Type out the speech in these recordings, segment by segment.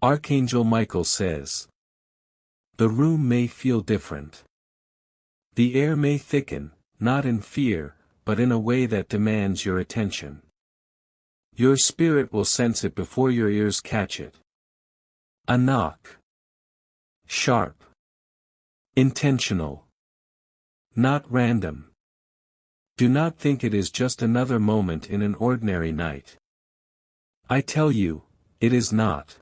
Archangel Michael says. The room may feel different. The air may thicken, not in fear, but in a way that demands your attention. Your spirit will sense it before your ears catch it. A knock. Sharp. Intentional. Not random. Do not think it is just another moment in an ordinary night. I tell you, it is not.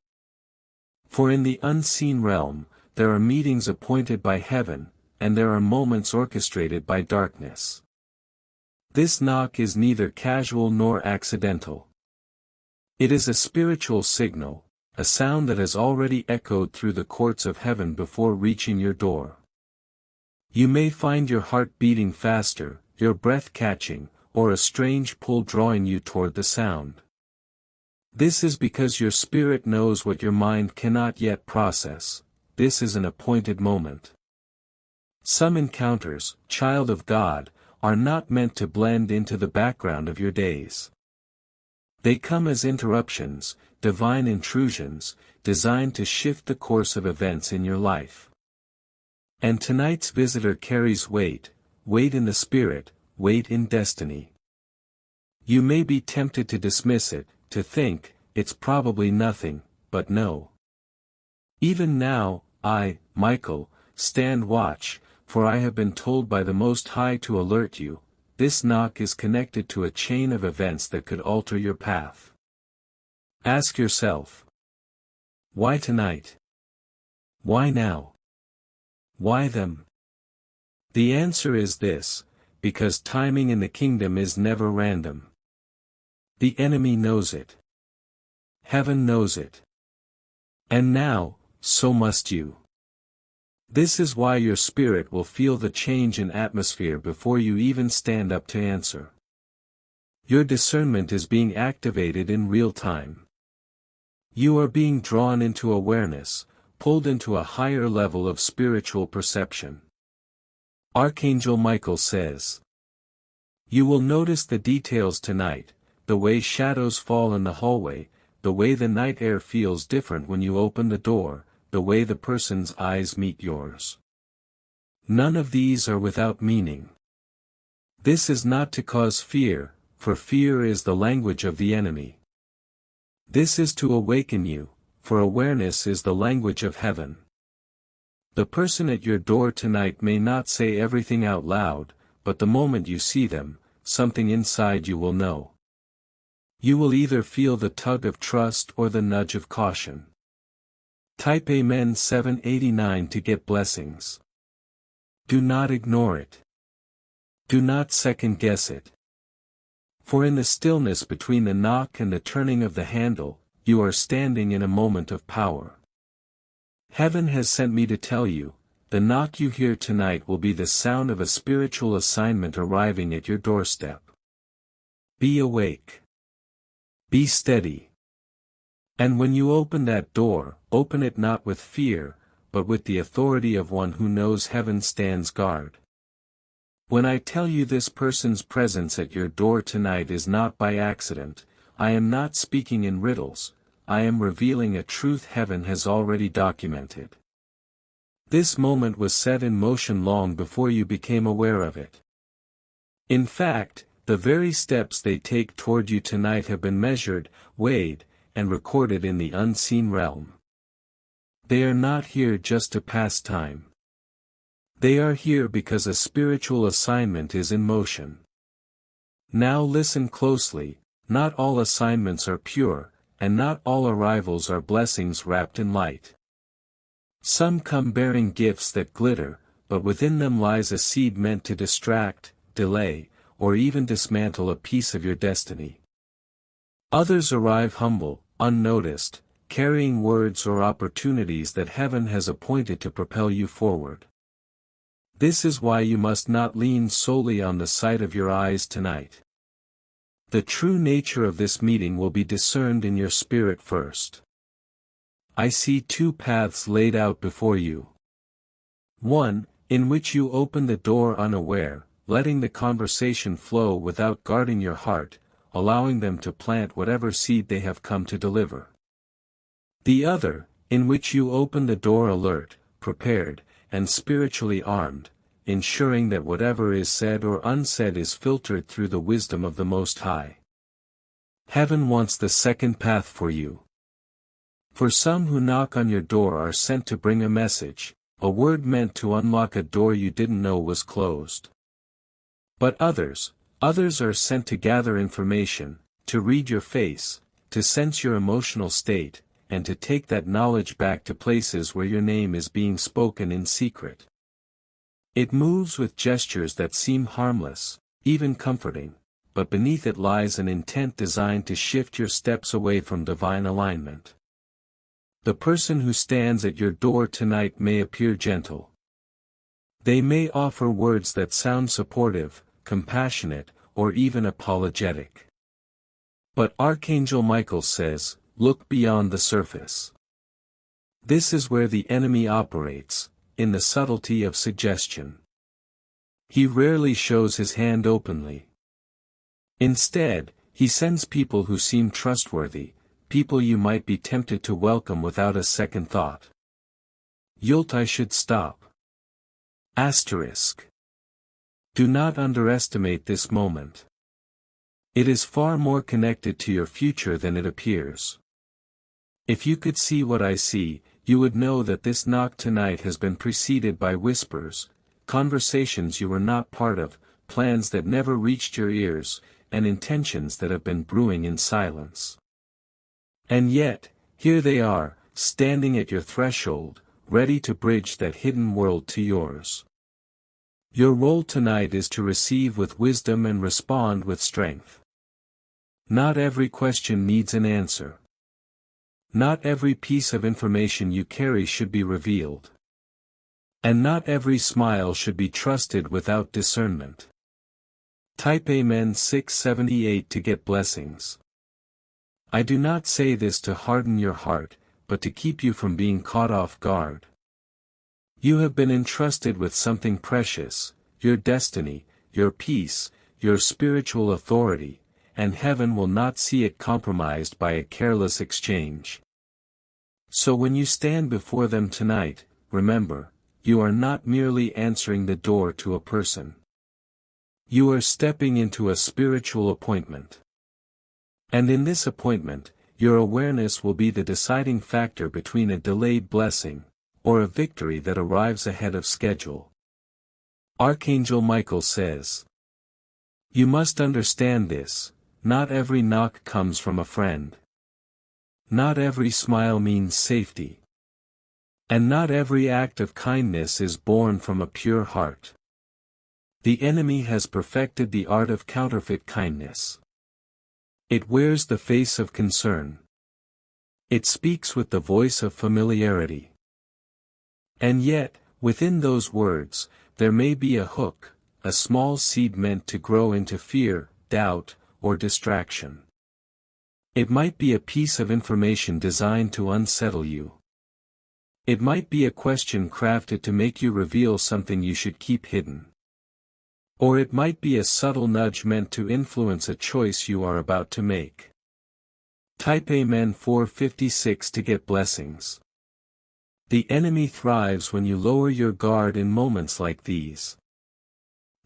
For in the unseen realm, there are meetings appointed by heaven, and there are moments orchestrated by darkness. This knock is neither casual nor accidental. It is a spiritual signal, a sound that has already echoed through the courts of heaven before reaching your door. You may find your heart beating faster, your breath catching, or a strange pull drawing you toward the sound. This is because your spirit knows what your mind cannot yet process. This is an appointed moment. Some encounters, child of God, are not meant to blend into the background of your days. They come as interruptions, divine intrusions, designed to shift the course of events in your life. And tonight's visitor carries weight in the spirit, weight in destiny. You may be tempted to dismiss it, to think, it's probably nothing, but no. Even now, I, Michael, stand watch, for I have been told by the Most High to alert you. This knock is connected to a chain of events that could alter your path. Ask yourself. Why tonight? Why now? Why them? The answer is this, because timing in the kingdom is never random. The enemy knows it. Heaven knows it. And now, so must you. This is why your spirit will feel the change in atmosphere before you even stand up to answer. Your discernment is being activated in real time. You are being drawn into awareness, pulled into a higher level of spiritual perception. Archangel Michael says. You will notice the details tonight, the way shadows fall in the hallway, the way the night air feels different when you open the door, the way the person's eyes meet yours. None of these are without meaning. This is not to cause fear, for fear is the language of the enemy. This is to awaken you, for awareness is the language of heaven. The person at your door tonight may not say everything out loud, but the moment you see them, something inside you will know. You will either feel the tug of trust or the nudge of caution. Type Amen 789 to get blessings. Do not ignore it. Do not second guess it. For in the stillness between the knock and the turning of the handle, you are standing in a moment of power. Heaven has sent me to tell you, the knock you hear tonight will be the sound of a spiritual assignment arriving at your doorstep. Be awake. Be steady. And when you open that door, open it not with fear, but with the authority of one who knows heaven stands guard. When I tell you this person's presence at your door tonight is not by accident, I am not speaking in riddles, I am revealing a truth heaven has already documented. This moment was set in motion long before you became aware of it. In fact, the very steps they take toward you tonight have been measured, weighed, and recorded in the unseen realm. They are not here just to pass time. They are here because a spiritual assignment is in motion. Now listen closely, not all assignments are pure, and not all arrivals are blessings wrapped in light. Some come bearing gifts that glitter, but within them lies a seed meant to distract, delay, or even dismantle a piece of your destiny. Others arrive humble, unnoticed, carrying words or opportunities that heaven has appointed to propel you forward. This is why you must not lean solely on the sight of your eyes tonight. The true nature of this meeting will be discerned in your spirit first. I see two paths laid out before you. One, in which you open the door unaware, letting the conversation flow without guarding your heart, allowing them to plant whatever seed they have come to deliver. The other, in which you open the door alert, prepared, and spiritually armed, ensuring that whatever is said or unsaid is filtered through the wisdom of the Most High. Heaven wants the second path for you. For some who knock on your door are sent to bring a message, a word meant to unlock a door you didn't know was closed. But others are sent to gather information, to read your face, to sense your emotional state, and to take that knowledge back to places where your name is being spoken in secret. It moves with gestures that seem harmless, even comforting, but beneath it lies an intent designed to shift your steps away from divine alignment. The person who stands at your door tonight may appear gentle. They may offer words that sound supportive, compassionate, or even apologetic. But Archangel Michael says, look beyond the surface. This is where the enemy operates, in the subtlety of suggestion. He rarely shows his hand openly. Instead, he sends people who seem trustworthy, people you might be tempted to welcome without a second thought. I should stop. Asterisk. Do not underestimate this moment. It is far more connected to your future than it appears. If you could see what I see, you would know that this knock tonight has been preceded by whispers, conversations you were not part of, plans that never reached your ears, and intentions that have been brewing in silence. And yet, here they are, standing at your threshold, ready to bridge that hidden world to yours. Your role tonight is to receive with wisdom and respond with strength. Not every question needs an answer. Not every piece of information you carry should be revealed. And not every smile should be trusted without discernment. Type Amen 678 to get blessings. I do not say this to harden your heart, but to keep you from being caught off guard. You have been entrusted with something precious, your destiny, your peace, your spiritual authority, and heaven will not see it compromised by a careless exchange. So when you stand before them tonight, remember, you are not merely answering the door to a person. You are stepping into a spiritual appointment. And in this appointment, your awareness will be the deciding factor between a delayed blessing, or a victory that arrives ahead of schedule. Archangel Michael says, you must understand this, not every knock comes from a friend. Not every smile means safety. And not every act of kindness is born from a pure heart. The enemy has perfected the art of counterfeit kindness. It wears the face of concern. It speaks with the voice of familiarity. And yet, within those words, there may be a hook, a small seed meant to grow into fear, doubt, or distraction. It might be a piece of information designed to unsettle you. It might be a question crafted to make you reveal something you should keep hidden. Or it might be a subtle nudge meant to influence a choice you are about to make. Type Amen 456 to get blessings. The enemy thrives when you lower your guard in moments like these.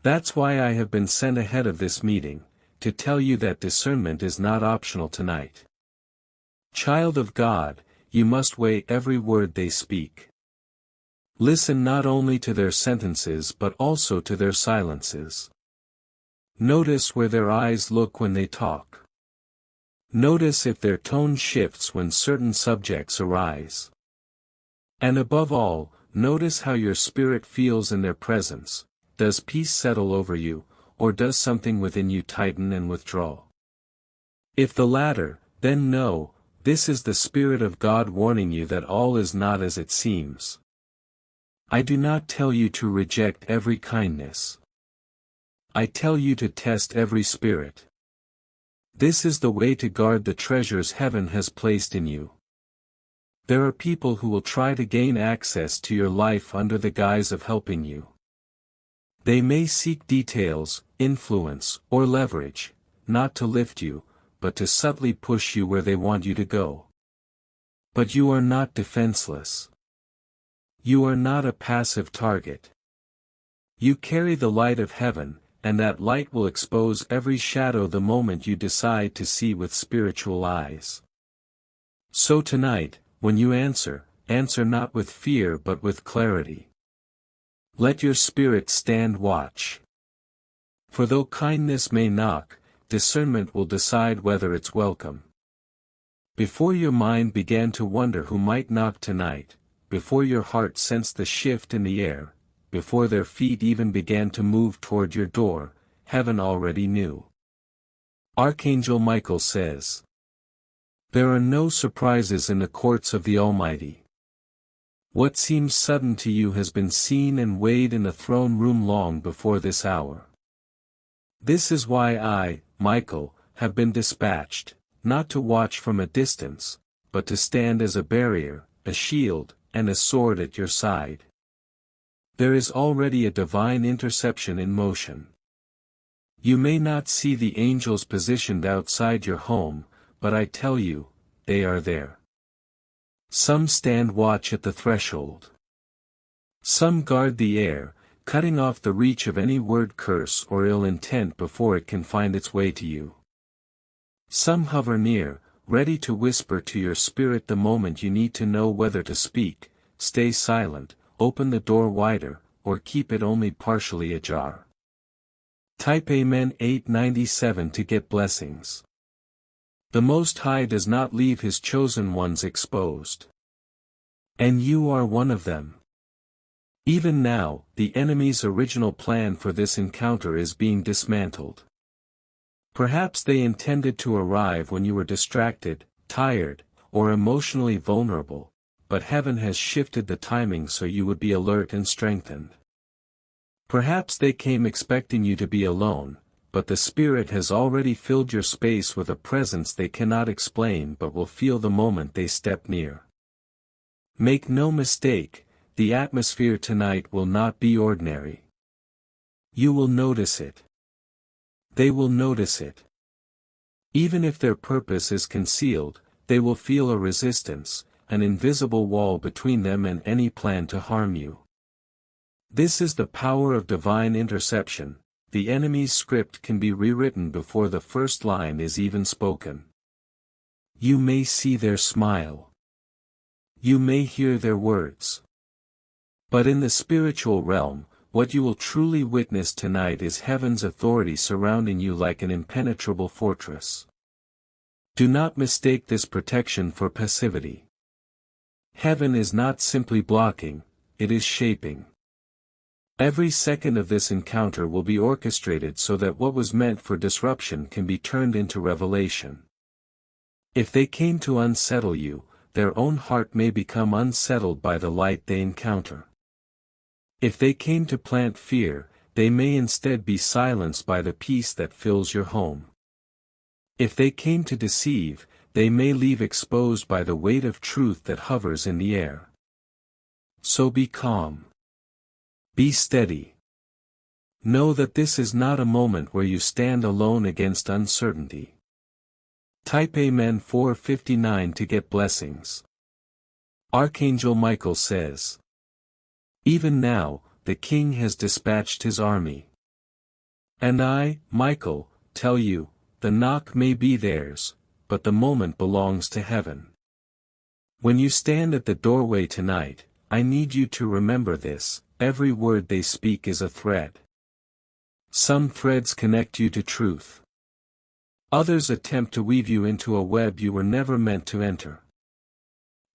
That's why I have been sent ahead of this meeting, to tell you that discernment is not optional tonight. Child of God, you must weigh every word they speak. Listen not only to their sentences but also to their silences. Notice where their eyes look when they talk. Notice if their tone shifts when certain subjects arise. And above all, notice how your spirit feels in their presence. Does peace settle over you, or does something within you tighten and withdraw? If the latter, then know, this is the Spirit of God warning you that all is not as it seems. I do not tell you to reject every kindness. I tell you to test every spirit. This is the way to guard the treasures heaven has placed in you. There are people who will try to gain access to your life under the guise of helping you. They may seek details, influence, or leverage, not to lift you, but to subtly push you where they want you to go. But you are not defenseless. You are not a passive target. You carry the light of heaven, and that light will expose every shadow the moment you decide to see with spiritual eyes. So tonight, when you answer not with fear but with clarity. Let your spirit stand watch. For though kindness may knock, discernment will decide whether it's welcome. Before your mind began to wonder who might knock tonight, before your heart sensed the shift in the air, before their feet even began to move toward your door, heaven already knew. Archangel Michael says, "There are no surprises in the courts of the Almighty. What seems sudden to you has been seen and weighed in the throne room long before this hour. This is why I, Michael, have been dispatched, not to watch from a distance, but to stand as a barrier, a shield, and a sword at your side. There is already a divine interception in motion. You may not see the angels positioned outside your home, but I tell you, they are there. Some stand watch at the threshold. Some guard the air, cutting off the reach of any word curse or ill intent before it can find its way to you. Some hover near, ready to whisper to your spirit the moment you need to know whether to speak, stay silent, open the door wider, or keep it only partially ajar. Type Amen 897 to get blessings. The Most High does not leave His chosen ones exposed. And you are one of them. Even now, the enemy's original plan for this encounter is being dismantled. Perhaps they intended to arrive when you were distracted, tired, or emotionally vulnerable, but heaven has shifted the timing so you would be alert and strengthened. Perhaps they came expecting you to be alone, but the Spirit has already filled your space with a presence they cannot explain but will feel the moment they step near. Make no mistake, the atmosphere tonight will not be ordinary. You will notice it. They will notice it. Even if their purpose is concealed, they will feel a resistance, an invisible wall between them and any plan to harm you. This is the power of divine interception. The enemy's script can be rewritten before the first line is even spoken. You may see their smile. You may hear their words. But in the spiritual realm, what you will truly witness tonight is heaven's authority surrounding you like an impenetrable fortress. Do not mistake this protection for passivity. Heaven is not simply blocking, it is shaping. Every second of this encounter will be orchestrated so that what was meant for disruption can be turned into revelation. If they came to unsettle you, their own heart may become unsettled by the light they encounter. If they came to plant fear, they may instead be silenced by the peace that fills your home. If they came to deceive, they may leave exposed by the weight of truth that hovers in the air. So be calm. Be steady. Know that this is not a moment where you stand alone against uncertainty. Type Amen 459 to get blessings. Archangel Michael says, "Even now, the King has dispatched his army. And I, Michael, tell you, the knock may be theirs, but the moment belongs to heaven. When you stand at the doorway tonight, I need you to remember this. Every word they speak is a thread. Some threads connect you to truth. Others attempt to weave you into a web you were never meant to enter.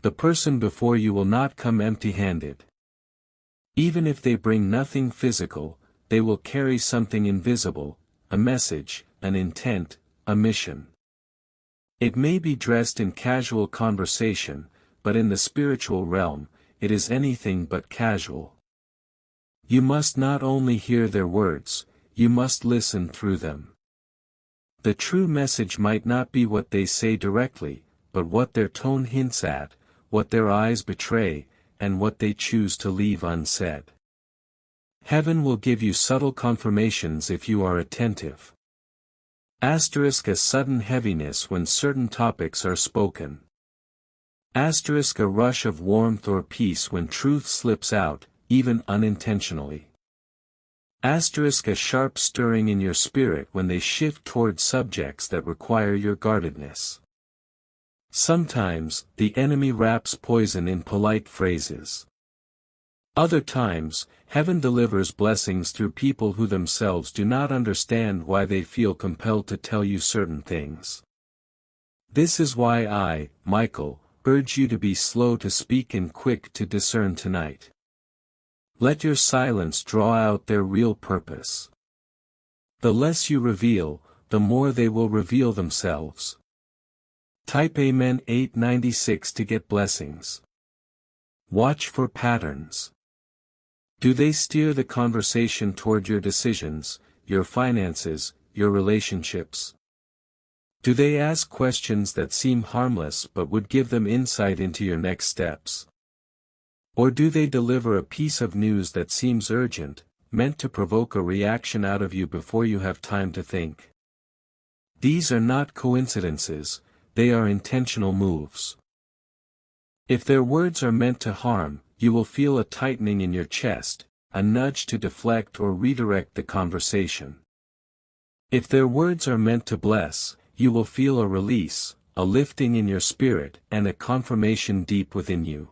The person before you will not come empty-handed. Even if they bring nothing physical, they will carry something invisible, a message, an intent, a mission. It may be dressed in casual conversation, but in the spiritual realm, it is anything but casual. You must not only hear their words, you must listen through them. The true message might not be what they say directly, but what their tone hints at, what their eyes betray, and what they choose to leave unsaid. Heaven will give you subtle confirmations if you are attentive. * A sudden heaviness when certain topics are spoken. Asterisk a rush of warmth or peace when truth slips out, even unintentionally. Asterisk a sharp stirring in your spirit when they shift toward subjects that require your guardedness. Sometimes, the enemy wraps poison in polite phrases. Other times, heaven delivers blessings through people who themselves do not understand why they feel compelled to tell you certain things. This is why I, Michael, urge you to be slow to speak and quick to discern tonight. Let your silence draw out their real purpose. The less you reveal, the more they will reveal themselves. Type Amen 896 to get blessings. Watch for patterns. Do they steer the conversation toward your decisions, your finances, your relationships? Do they ask questions that seem harmless but would give them insight into your next steps? Or do they deliver a piece of news that seems urgent, meant to provoke a reaction out of you before you have time to think? These are not coincidences, they are intentional moves. If their words are meant to harm, you will feel a tightening in your chest, a nudge to deflect or redirect the conversation. If their words are meant to bless, you will feel a release, a lifting in your spirit and a confirmation deep within you.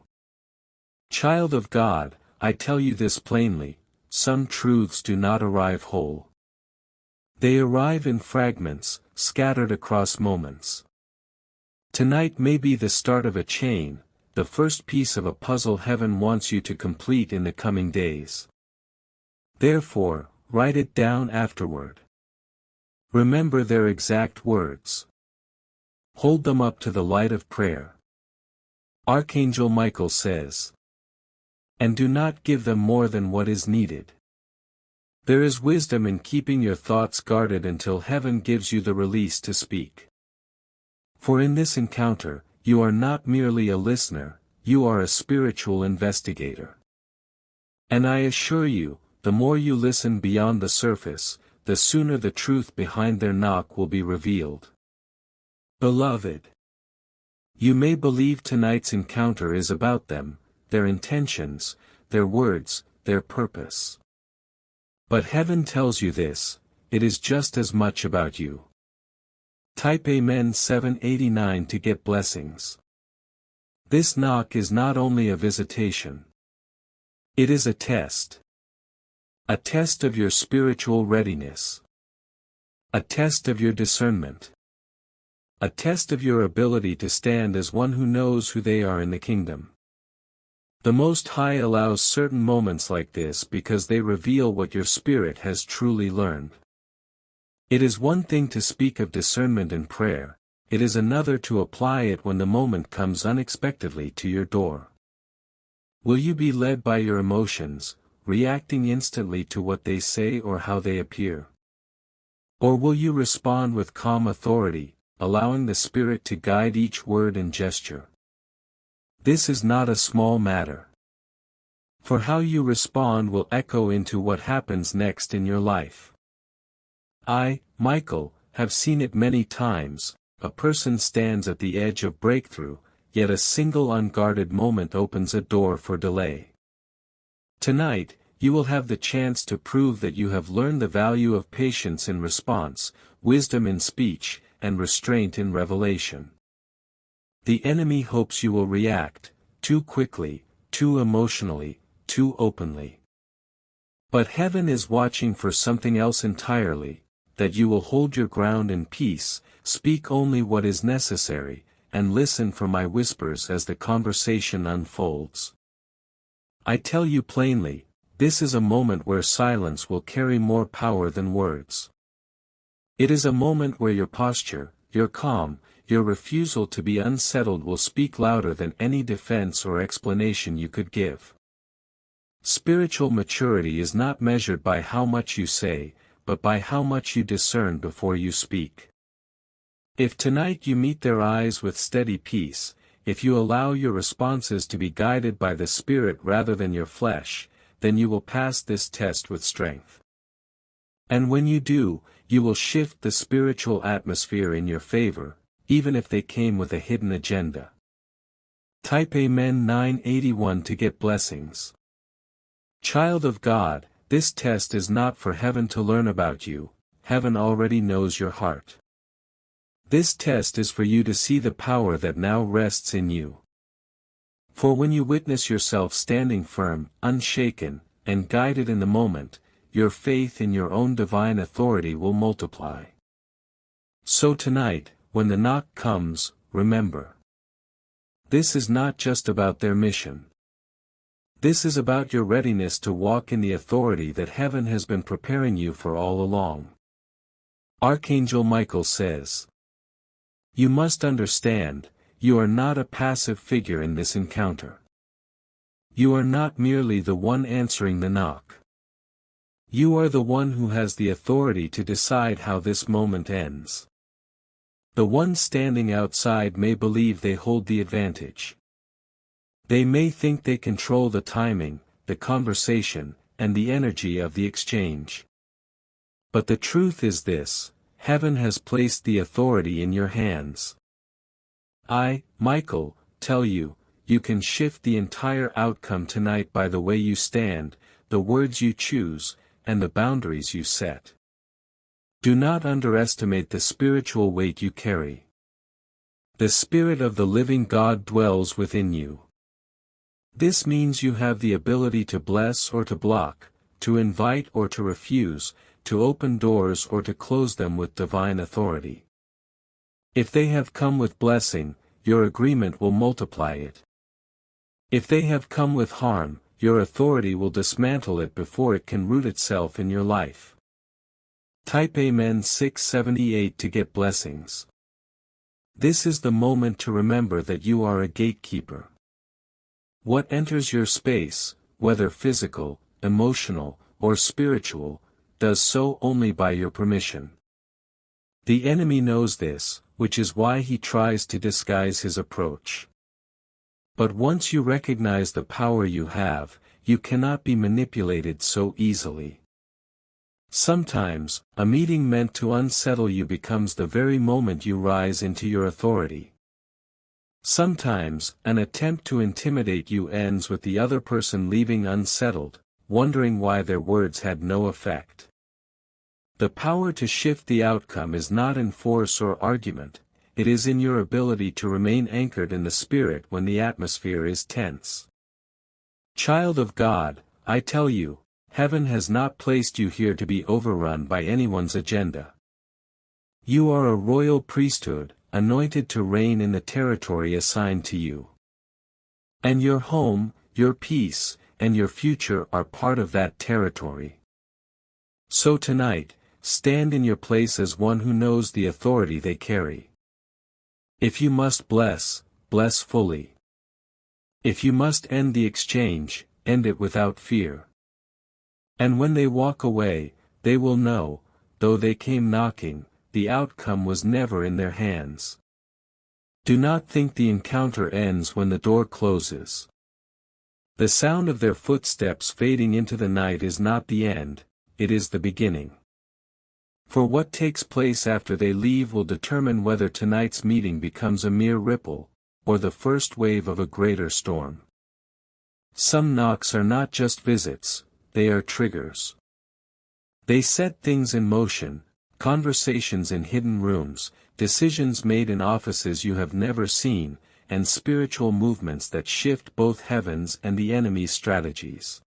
Child of God, I tell you this plainly, some truths do not arrive whole. They arrive in fragments, scattered across moments. Tonight may be the start of a chain, the first piece of a puzzle heaven wants you to complete in the coming days. Therefore, write it down afterward. Remember their exact words. Hold them up to the light of prayer. Archangel Michael says, and do not give them more than what is needed. There is wisdom in keeping your thoughts guarded until heaven gives you the release to speak. For in this encounter, you are not merely a listener, you are a spiritual investigator. And I assure you, the more you listen beyond the surface, the sooner the truth behind their knock will be revealed. Beloved, you may believe tonight's encounter is about them, their intentions, their words, their purpose. But heaven tells you this, it is just as much about you. Type Amen 789 to get blessings. This knock is not only a visitation. It is a test. A test of your spiritual readiness. A test of your discernment. A test of your ability to stand as one who knows who they are in the kingdom. The Most High allows certain moments like this because they reveal what your spirit has truly learned. It is one thing to speak of discernment in prayer, it is another to apply it when the moment comes unexpectedly to your door. Will you be led by your emotions, reacting instantly to what they say or how they appear? Or will you respond with calm authority, allowing the Spirit to guide each word and gesture? This is not a small matter. For how you respond will echo into what happens next in your life. I, Michael, have seen it many times. A person stands at the edge of breakthrough, yet a single unguarded moment opens a door for delay. Tonight, you will have the chance to prove that you have learned the value of patience in response, wisdom in speech, and restraint in revelation. The enemy hopes you will react, too quickly, too emotionally, too openly. But heaven is watching for something else entirely, that you will hold your ground in peace, speak only what is necessary, and listen for my whispers as the conversation unfolds. I tell you plainly, this is a moment where silence will carry more power than words. It is a moment where your posture, your calm, your refusal to be unsettled will speak louder than any defense or explanation you could give. Spiritual maturity is not measured by how much you say, but by how much you discern before you speak. If tonight you meet their eyes with steady peace, if you allow your responses to be guided by the Spirit rather than your flesh, then you will pass this test with strength. And when you do, you will shift the spiritual atmosphere in your favor, even if they came with a hidden agenda. Type Amen 981 to get blessings. Child of God, this test is not for heaven to learn about you, heaven already knows your heart. This test is for you to see the power that now rests in you. For when you witness yourself standing firm, unshaken, and guided in the moment, your faith in your own divine authority will multiply. So tonight, when the knock comes, remember. This is not just about their mission. This is about your readiness to walk in the authority that heaven has been preparing you for all along. Archangel Michael says, "You must understand, you are not a passive figure in this encounter. You are not merely the one answering the knock. You are the one who has the authority to decide how this moment ends. The ones standing outside may believe they hold the advantage. They may think they control the timing, the conversation, and the energy of the exchange. But the truth is this: heaven has placed the authority in your hands. I, Michael, tell you, you can shift the entire outcome tonight by the way you stand, the words you choose, and the boundaries you set. Do not underestimate the spiritual weight you carry. The Spirit of the living God dwells within you. This means you have the ability to bless or to block, to invite or to refuse, to open doors or to close them with divine authority. If they have come with blessing, your agreement will multiply it. If they have come with harm, your authority will dismantle it before it can root itself in your life. Type Amen 678 to get blessings. This is the moment to remember that you are a gatekeeper. What enters your space, whether physical, emotional, or spiritual, does so only by your permission. The enemy knows this, which is why he tries to disguise his approach. But once you recognize the power you have, you cannot be manipulated so easily. Sometimes, a meeting meant to unsettle you becomes the very moment you rise into your authority. Sometimes, an attempt to intimidate you ends with the other person leaving unsettled, wondering why their words had no effect. The power to shift the outcome is not in force or argument, it is in your ability to remain anchored in the Spirit when the atmosphere is tense. Child of God, I tell you, heaven has not placed you here to be overrun by anyone's agenda. You are a royal priesthood, anointed to reign in the territory assigned to you. And your home, your peace, and your future are part of that territory. So tonight, stand in your place as one who knows the authority they carry. If you must bless, bless fully. If you must end the exchange, end it without fear. And when they walk away, they will know, though they came knocking, the outcome was never in their hands. Do not think the encounter ends when the door closes. The sound of their footsteps fading into the night is not the end, it is the beginning. For what takes place after they leave will determine whether tonight's meeting becomes a mere ripple, or the first wave of a greater storm. Some knocks are not just visits, they are triggers. They set things in motion, conversations in hidden rooms, decisions made in offices you have never seen, and spiritual movements that shift both heaven's and the enemy's strategies.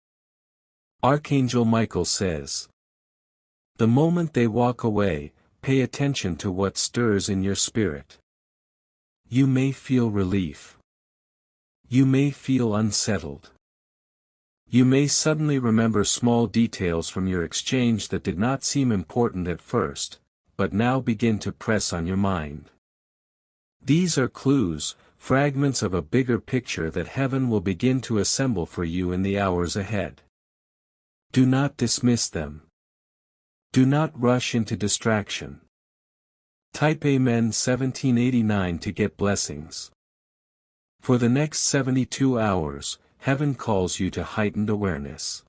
Archangel Michael says, the moment they walk away, pay attention to what stirs in your spirit. You may feel relief. You may feel unsettled. You may suddenly remember small details from your exchange that did not seem important at first, but now begin to press on your mind. These are clues, fragments of a bigger picture that heaven will begin to assemble for you in the hours ahead. Do not dismiss them. Do not rush into distraction. Type Amen 1789 to get blessings. For the next 72 hours, heaven calls you to heightened awareness.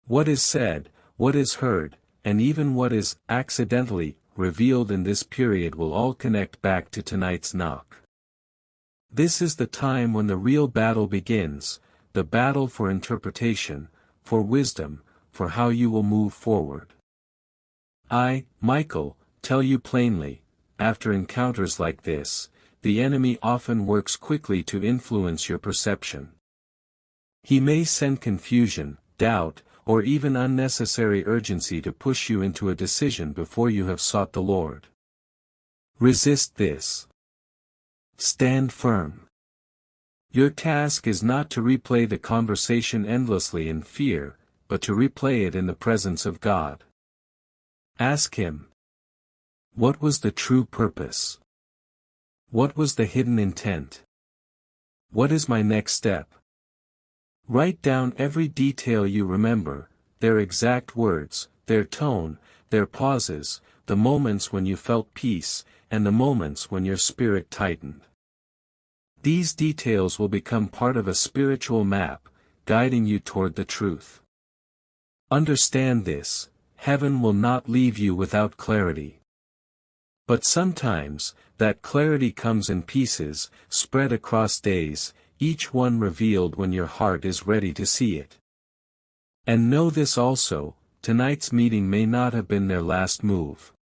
What is said, what is heard, and even what is accidentally revealed in this period will all connect back to tonight's knock. This is the time when the real battle begins, the battle for interpretation, for wisdom, for how you will move forward. I, Michael, tell you plainly, after encounters like this, the enemy often works quickly to influence your perception. He may send confusion, doubt, or even unnecessary urgency to push you into a decision before you have sought the Lord. Resist this. Stand firm. Your task is not to replay the conversation endlessly in fear, but to replay it in the presence of God. Ask Him. What was the true purpose? What was the hidden intent? What is my next step? Write down every detail you remember, their exact words, their tone, their pauses, the moments when you felt peace, and the moments when your spirit tightened. These details will become part of a spiritual map, guiding you toward the truth. Understand this, heaven will not leave you without clarity. But sometimes, that clarity comes in pieces, spread across days, each one revealed when your heart is ready to see it. And know this also, tonight's meeting may not have been their last move.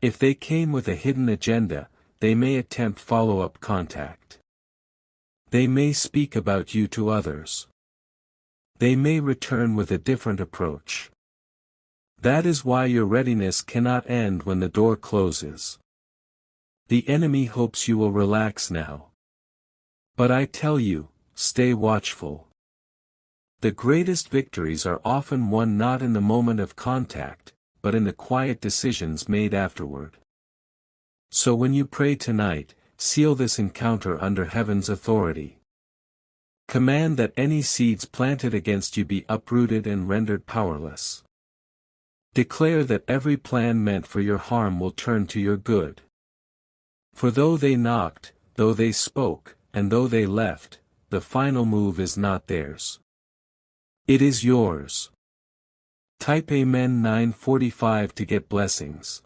If they came with a hidden agenda, they may attempt follow-up contact. They may speak about you to others. They may return with a different approach. That is why your readiness cannot end when the door closes. The enemy hopes you will relax now. But I tell you, stay watchful. The greatest victories are often won not in the moment of contact, but in the quiet decisions made afterward. So when you pray tonight, seal this encounter under heaven's authority. Command that any seeds planted against you be uprooted and rendered powerless. Declare that every plan meant for your harm will turn to your good. For though they knocked, though they spoke, and though they left, the final move is not theirs. It is yours. Type Amen 945 to get blessings.